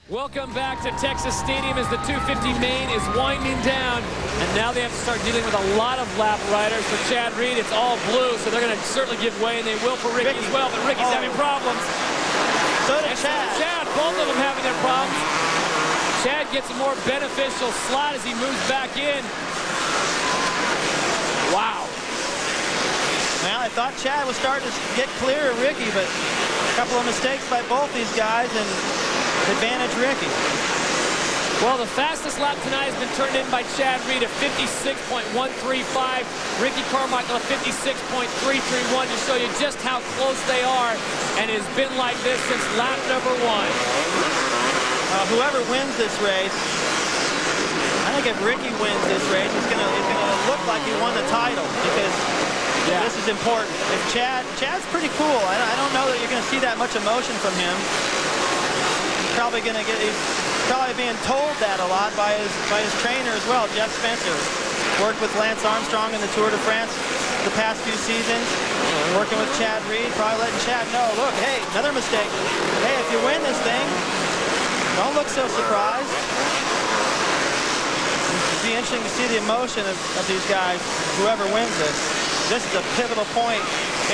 Welcome back to Texas Stadium as the 250 main is winding down, and now they have to start dealing with a lot of lap riders. For Chad Reed, it's all blue, so they're going to certainly give way, and they will for Ricky as well, but Ricky's having problems. So did Chad. Both of them having their problems. Chad gets a more beneficial slot as he moves back in. Wow. Well, I thought Chad was starting to get clear of Ricky, but a couple of mistakes by both these guys, and advantage Ricky. Well, the fastest lap tonight has been turned in by Chad Reed at 56.135. Ricky Carmichael at 56.331 to show you just how close they are, and it has been like this since lap number 1. Whoever wins this race, I think if Ricky wins this race, it's gonna look like he won the title, because this is important. If Chad's pretty cool. I don't know that you're gonna see that much emotion from him. He's probably being told that a lot by his trainer as well, Jeff Spencer. Worked with Lance Armstrong in the Tour de France the past few seasons. Working with Chad Reed, probably letting Chad know, look, hey, another mistake. Hey, if you win this thing, don't look so surprised. It'd be interesting to see the emotion of these guys, whoever wins this. This is a pivotal point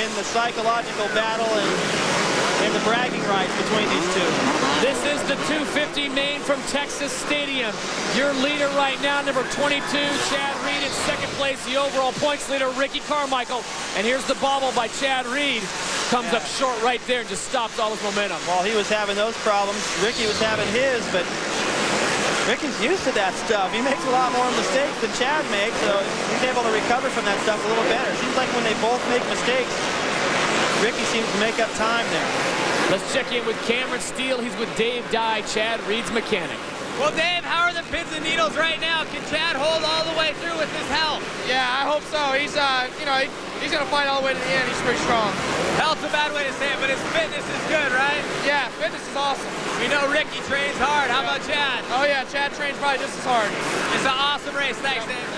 in the psychological battle and the bragging rights between these two. This is the 250 main from Texas Stadium. Your leader right now, number 22, Chad Reed. In second place, the overall points leader, Ricky Carmichael. And here's the bobble by Chad Reed. Comes up short right there and just stops all his momentum. While he was having those problems, Ricky was having his, but Ricky's used to that stuff. He makes a lot more mistakes than Chad makes, so he's able to recover from that stuff a little better. It seems like when they both make mistakes, Ricky seems to make up time there. Let's check in with Cameron Steele. He's with Dave Dye, Chad Reed's mechanic. Well, Dave, how are the pins and needles right now? Can Chad hold all the way through with his health? Yeah, I hope so. He's, he's going to fight all the way to the end. He's pretty strong. Health's a bad way to say it, but his fitness is good, right? Yeah, fitness is awesome. We know Ricky trains hard. How about Chad? Oh, yeah, Chad trains probably just as hard. It's an awesome race. Thanks, Dave.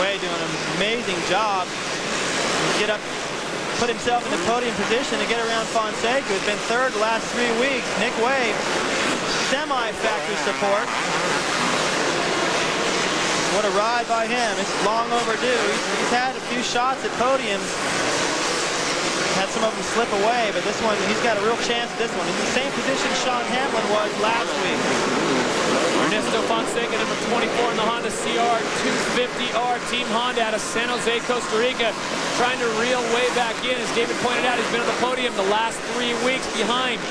Way doing an amazing job. Put himself in the podium position to get around Fonseca, who's been third the last 3 weeks. Nick Way, semi-factory support. What a ride by him. It's long overdue. He's had a few shots at podiums. Had some of them slip away, but this one, he's got a real chance at this one. He's in the same position Sean Hamlin was last week. Ernesto Fonseca, number 24 in the Honda CR 250R. Team Honda out of San Jose, Costa Rica, trying to reel way back in. As David pointed out, he's been on the podium the last 3 weeks behind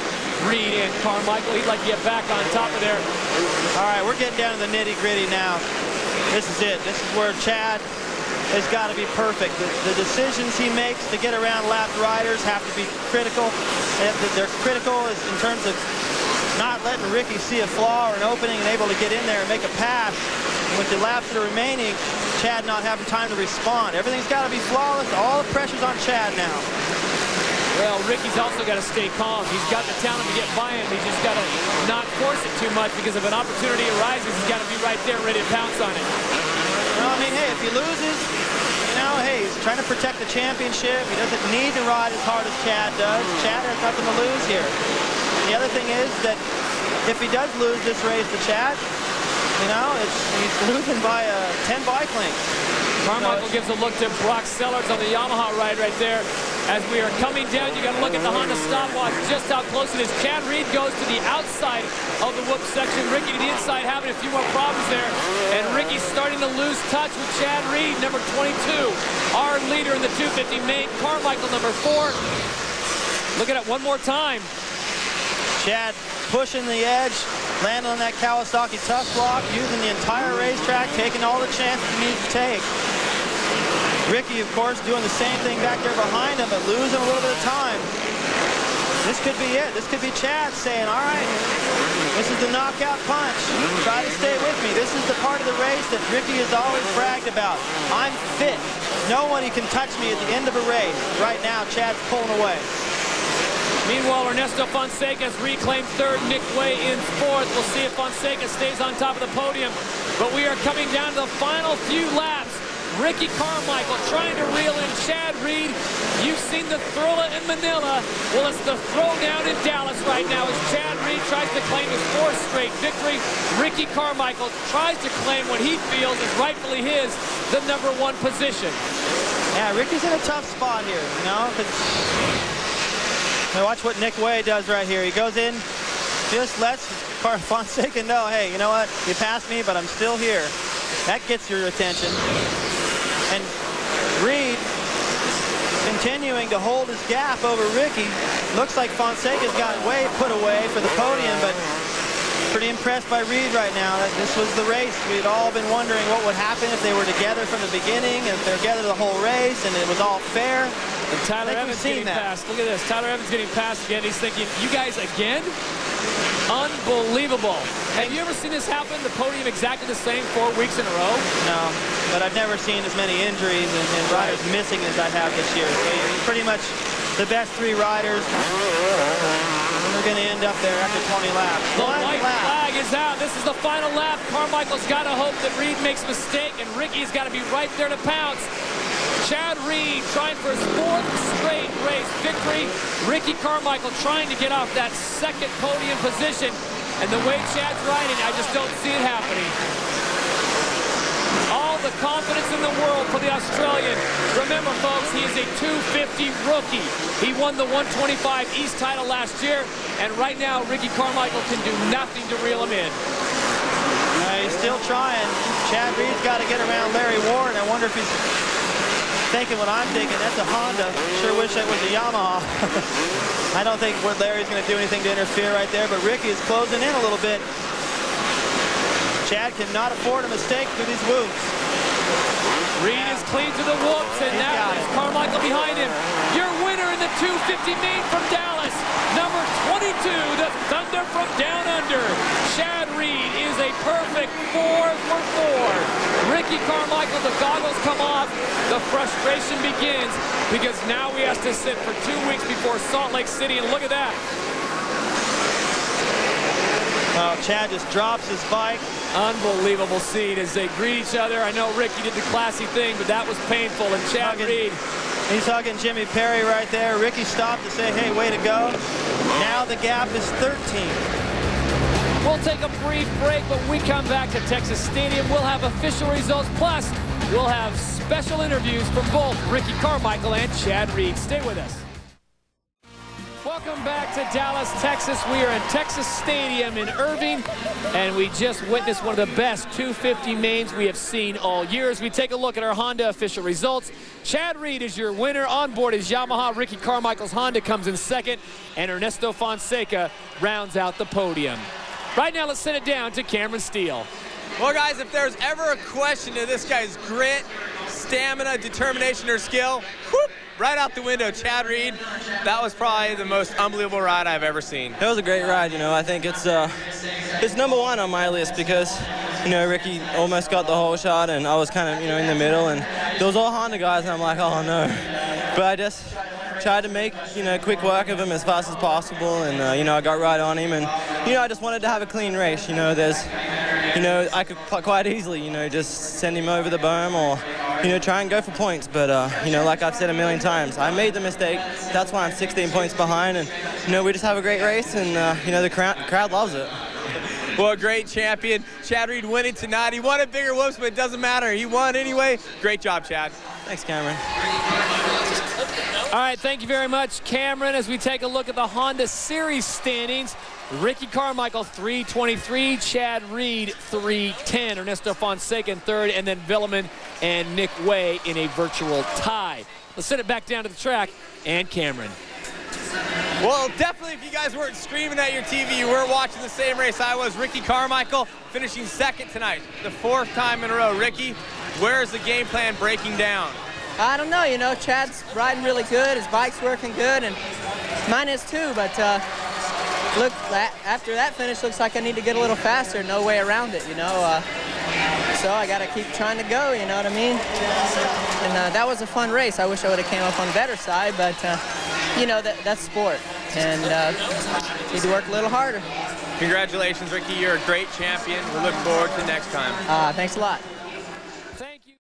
Reed and Carmichael. He'd like to get back on top of there. All right, we're getting down to the nitty-gritty now. This is it. This is where Chad has got to be perfect. The decisions he makes to get around lapped riders have to be critical. They're critical in terms of not letting Ricky see a flaw or an opening and able to get in there and make a pass. And with the laps that are remaining, Chad not having time to respond. Everything's got to be flawless. All the pressure's on Chad now. Well, Ricky's also got to stay calm. He's got the talent to get by him. He's just got to not force it too much, because if an opportunity arises, he's got to be right there ready to pounce on it. Well, I mean, hey, if he loses, hey, he's trying to protect the championship. He doesn't need to ride as hard as Chad does. Chad has nothing to lose here. The other thing is that if he does lose this race to Chad, he's losing by 10 bike lengths. Carmichael gives a look to Brock Sellers on the Yamaha ride right there. As we are coming down, you got to look at the Honda stopwatch, just how close it is. Chad Reed goes to the outside of the whoop section. Ricky to the inside, having a few more problems there. And Ricky's starting to lose touch with Chad Reed, number 22. Our leader in the 250 main, Carmichael, number 4. Look at it one more time. Chad pushing the edge, landing on that Kawasaki tough block, using the entire racetrack, taking all the chances he needs to take. Ricky, of course, doing the same thing back there behind him, but losing a little bit of time. This could be it. This could be Chad saying, all right, this is the knockout punch. Try to stay with me. This is the part of the race that Ricky has always bragged about. I'm fit. Nobody can touch me at the end of a race. Right now, Chad's pulling away. Meanwhile, Ernesto Fonseca has reclaimed third, Nick Way in fourth. We'll see if Fonseca stays on top of the podium. But we are coming down to the final few laps Ricky Carmichael trying to reel in Chad Reed. You've seen the thriller in Manila. Well, it's the throwdown in Dallas right now as Chad Reed tries to claim his 4th straight victory. Ricky Carmichael tries to claim what he feels is rightfully his, the #1 position. Yeah, Ricky's in a tough spot here, you know, now watch what Nick Way does right here. He goes in, just lets Fonseca know, hey, you know what? You passed me, but I'm still here. That gets your attention. And Reed continuing to hold his gap over Ricky. Looks like Fonseca's got put away for the podium, but pretty impressed by Reed right now. This was the race. We'd all been wondering what would happen if they were together from the beginning, and if they're together the whole race, and it was all fair. And Tyler Evans getting passed. Look at this. Tyler Evans getting passed again. He's thinking, you guys again? Unbelievable. Have you ever seen this happen? The podium exactly the same 4 weeks in a row? No, but I've never seen as many injuries and riders missing as I have this year. So pretty much the best 3 riders are going to end up there after 20 laps. The white flag is out. This is the final lap. Carmichael's got to hope that Reed makes a mistake, and Ricky's got to be right there to pounce. Chad Reed trying for his 4th straight race victory. Ricky Carmichael trying to get off that 2nd podium position. And the way Chad's riding, I just don't see it happening. All the confidence in the world for the Australian. Remember, folks, he is a 250 rookie. He won the 125 East title last year. And right now, Ricky Carmichael can do nothing to reel him in. He's still trying. Chad Reed's got to get around Larry Ward. I wonder if he's thinking what I'm thinking. That's a Honda. Sure wish that was a Yamaha. I don't think Larry's going to do anything to interfere right there, but Ricky is closing in a little bit. Chad cannot afford a mistake through these whoops. Reed is clean to the whoops, and now is Carmichael behind him. Your winner in the 250 main from Dallas, number 22, the Thunder from Down Under. Chad Reed is a perfect 4 for 4. Ricky Carmichael, the goggles come off. The frustration begins because now he has to sit for 2 weeks before Salt Lake City, and look at that. Oh, Chad just drops his bike. Unbelievable scene as they greet each other. I know Ricky did the classy thing, but that was painful. And Chad Reed. He's hugging Jimmy Perry right there. Ricky stopped to say, hey, way to go. Now the gap is 13. We'll take a brief break, but when we come back to Texas Stadium, we'll have official results. Plus, we'll have special interviews from both Ricky Carmichael and Chad Reed. Stay with us. Welcome back to Dallas, Texas. We are in Texas Stadium in Irving, and we just witnessed one of the best 250 mains we have seen all year. As we take a look at our Honda official results, Chad Reed is your winner. On board is Yamaha. Ricky Carmichael's Honda comes in 2nd, and Ernesto Fonseca rounds out the podium. Right now, let's send it down to Cameron Steele. Well, guys, if there's ever a question to this guy's grit, stamina, determination, or skill, whoop, right out the window, Chad Reed. That was probably the most unbelievable ride I've ever seen. It was a great ride, you know. I think it's #1 on my list because, you know, Ricky almost got the whole shot, and I was kind of, you know, in the middle, and there was all Honda guys, and I'm like, oh no. But I just tried to make, you know, quick work of him as fast as possible, and, you know, I got right on him, and, you know, I just wanted to have a clean race. You know, I could quite easily, you know, just send him over the berm or, you know, try and go for points. But, you know, like I've said a million times, I made the mistake. That's why I'm 16 points behind. And, you know, we just have a great race, and, you know, the crowd loves it. Well, a great champion. Chad Reed winning tonight. He wanted bigger whoops, but it doesn't matter. He won anyway. Great job, Chad. Thanks, Cameron. All right, thank you very much, Cameron. As we take a look at the Honda Series standings, Ricky Carmichael 323, Chad Reed 310, Ernesto Fonseca in 3rd, and then Villeman and Nick Way in a virtual tie. Let's send it back down to the track, and Cameron. Well, definitely if you guys weren't screaming at your TV, you weren't watching the same race I was. Ricky Carmichael finishing 2nd tonight, the 4th time in a row. Ricky, where is the game plan breaking down? I don't know, you know, Chad's riding really good, his bike's working good, and mine is too, but look, after that finish, looks like I need to get a little faster, no way around it, you know. So I got to keep trying to go, you know what I mean? And that was a fun race. I wish I would have came up on the better side, but, you know, that's sport, and need to work a little harder. Congratulations, Ricky. You're a great champion. We look forward to next time. Thanks a lot.